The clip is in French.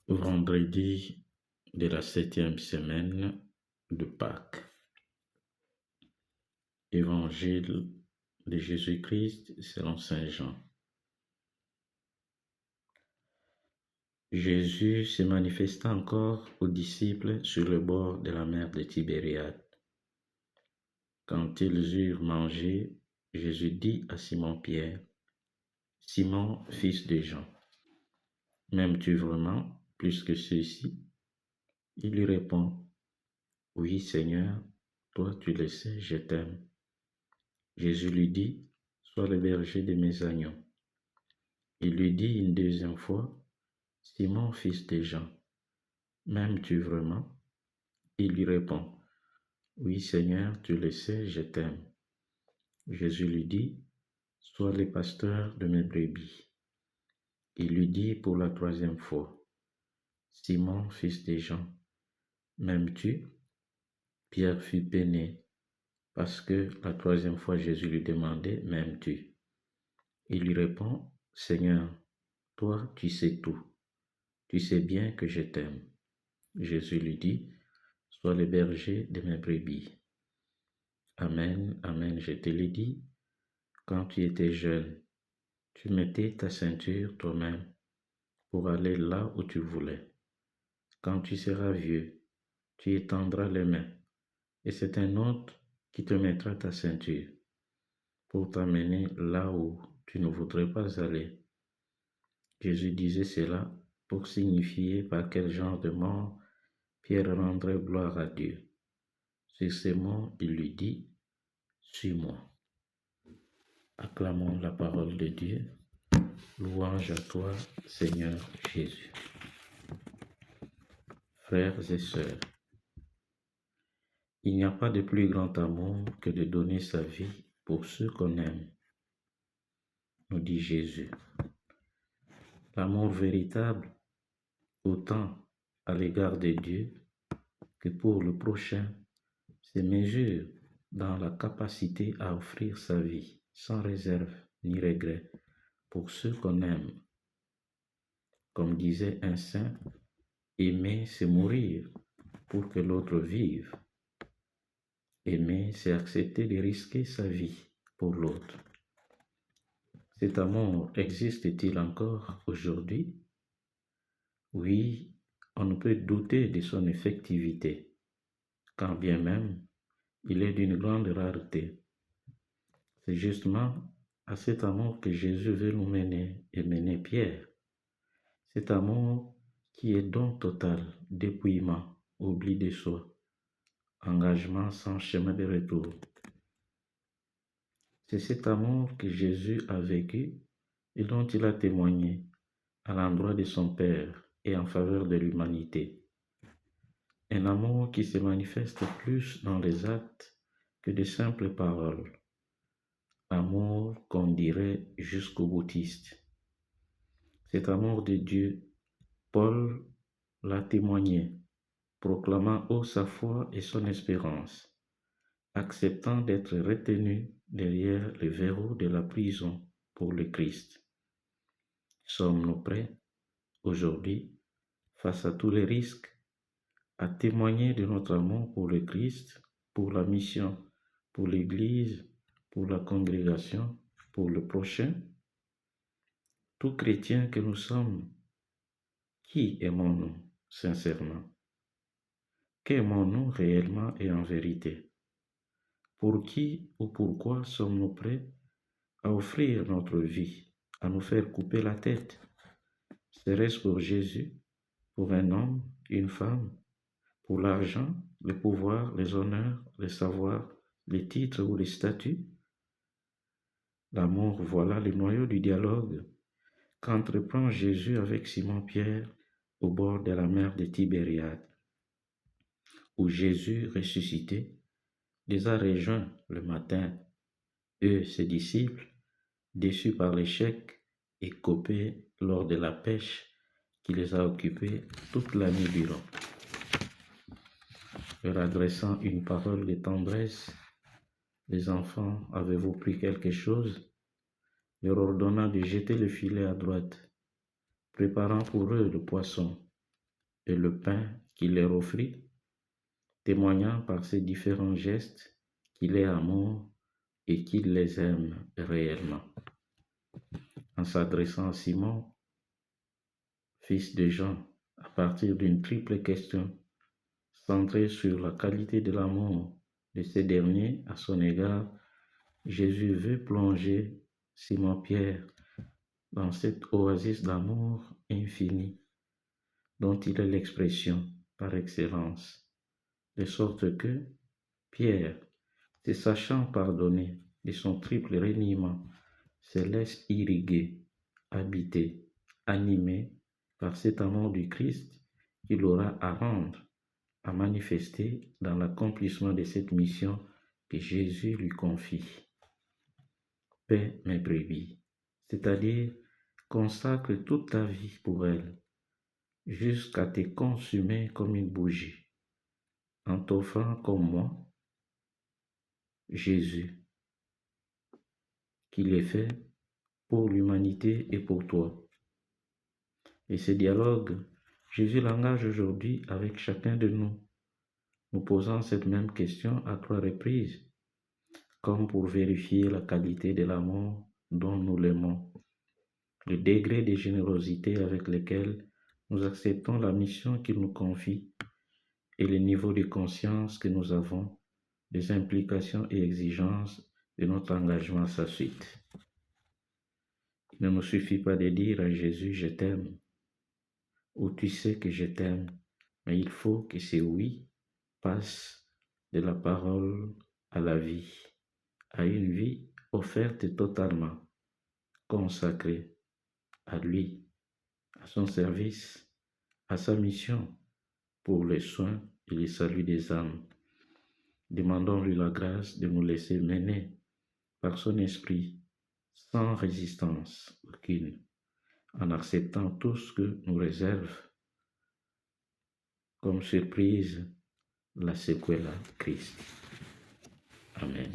Vendredi de la 7e semaine de Pâques. Évangile de Jésus-Christ selon Saint Jean. Jésus se manifesta encore aux disciples sur le bord de la mer de Tibériade. Quand ils eurent mangé, Jésus dit à Simon-Pierre, « Simon, fils de Jean, m'aimes-tu vraiment plus que ceux-ci » Il lui répond, « Oui, Seigneur, toi tu le sais, je t'aime. » Jésus lui dit, « Sois le berger de mes agneaux. » Il lui dit une deuxième fois, « Simon, fils de Jean, m'aimes-tu vraiment » Il lui répond, « Oui, Seigneur, tu le sais, je t'aime. » Jésus lui dit, « Sois le pasteur de mes brebis. » Il lui dit pour la troisième fois, « Simon, fils de Jean, m'aimes-tu » Pierre fut peiné, parce que la troisième fois Jésus lui demandait, « M'aimes-tu » Il lui répond, « Seigneur, toi tu sais tout, tu sais bien que je t'aime. » Jésus lui dit, « Sois le berger de mes brebis. Amen, amen, je te le dis, quand tu étais jeune, tu mettais ta ceinture toi-même pour aller là où tu voulais. Quand tu seras vieux, tu étendras les mains, et c'est un autre qui te mettra ta ceinture pour t'amener là où tu ne voudrais pas aller. » Jésus disait cela pour signifier par quel genre de mort Pierre rendrait gloire à Dieu. Sur ces mots, il lui dit, « Suis-moi. » Acclamons la parole de Dieu. Louange à toi, Seigneur Jésus. Frères et sœurs, il n'y a pas de plus grand amour que de donner sa vie pour ceux qu'on aime, nous dit Jésus. L'amour véritable, autant à l'égard de Dieu que pour le prochain, se mesure dans la capacité à offrir sa vie sans réserve ni regret pour ceux qu'on aime. Comme disait un saint, aimer c'est mourir pour que l'autre vive. Aimer c'est accepter de risquer sa vie pour l'autre. Cet amour existe-t-il encore aujourd'hui? Oui, on ne peut douter de son effectivité, quand bien même il est d'une grande rareté. C'est justement à cet amour que Jésus veut nous mener et mener Pierre. Cet amour qui est don total, dépouillement, oubli de soi, engagement sans chemin de retour. C'est cet amour que Jésus a vécu et dont il a témoigné à l'endroit de son Père et en faveur de l'humanité. Un amour qui se manifeste plus dans les actes que de simples paroles. Amour qu'on dirait jusqu'au boutiste. Cet amour de Dieu, Paul l'a témoigné, proclamant haut sa foi et son espérance, acceptant d'être retenu derrière le verrou de la prison pour le Christ. Sommes-nous prêts, aujourd'hui, face à tous les risques, à témoigner de notre amour pour le Christ, pour la mission, pour l'Église, pour la congrégation, pour le prochain? Tout chrétien que nous sommes, qui aimons-nous sincèrement? Qu'aimons-nous réellement et en vérité? Pour qui ou pourquoi sommes-nous prêts à offrir notre vie, à nous faire couper la tête? Serait-ce pour Jésus, pour un homme, une femme, pour l'argent, le pouvoir, les honneurs, les savoirs, les titres ou les statuts? L'amour, voilà le noyau du dialogue qu'entreprend Jésus avec Simon-Pierre au bord de la mer de Tibériade, où Jésus ressuscité les a rejoints le matin, eux, ses disciples, déçus par l'échec et copés lors de la pêche qui les a occupés toute la nuit durant. Leur adressant une parole de tendresse, « Les enfants, avez-vous pris quelque chose ?» leur ordonnant de jeter le filet à droite, préparant pour eux le poisson. et le pain qu'il leur offrit, témoignant par ses différents gestes qu'il est amour et qu'il les aime réellement. En s'adressant à Simon, fils de Jean, à partir d'une triple question centrée sur la qualité de l'amour de ces derniers à son égard, Jésus veut plonger Simon-Pierre dans cette oasis d'amour infini dont il est l'expression par excellence, de sorte que Pierre, se sachant pardonner de son triple reniement, se laisse irriguer, habiter, animer par cet amour du Christ qu'il aura à rendre, à manifester dans l'accomplissement de cette mission que Jésus lui confie. Paix mes brebis, c'est-à-dire consacre toute ta vie pour elle, jusqu'à te consumer comme une bougie, en t'offrant comme moi, Jésus, qu'il est fait pour l'humanité et pour toi. Et ce dialogue, Jésus l'engage aujourd'hui avec chacun de nous, nous posant cette même question à 3 reprises, comme pour vérifier la qualité de l'amour dont nous l'aimons, le degré de générosité avec lequel nous acceptons la mission qu'il nous confie et le niveau de conscience que nous avons des implications et exigences de notre engagement à sa suite. Il ne nous suffit pas de dire à Jésus « je t'aime » ou « tu sais que je t'aime », mais il faut que ce oui passe de la parole à la vie, à une vie offerte totalement, consacrée à lui, à son service, à sa mission pour le soin et le salut des âmes. Demandons-lui la grâce de nous laisser mener par son esprit sans résistance aucune, en acceptant tout ce que nous réserve comme surprise la séquela Christ. Amen.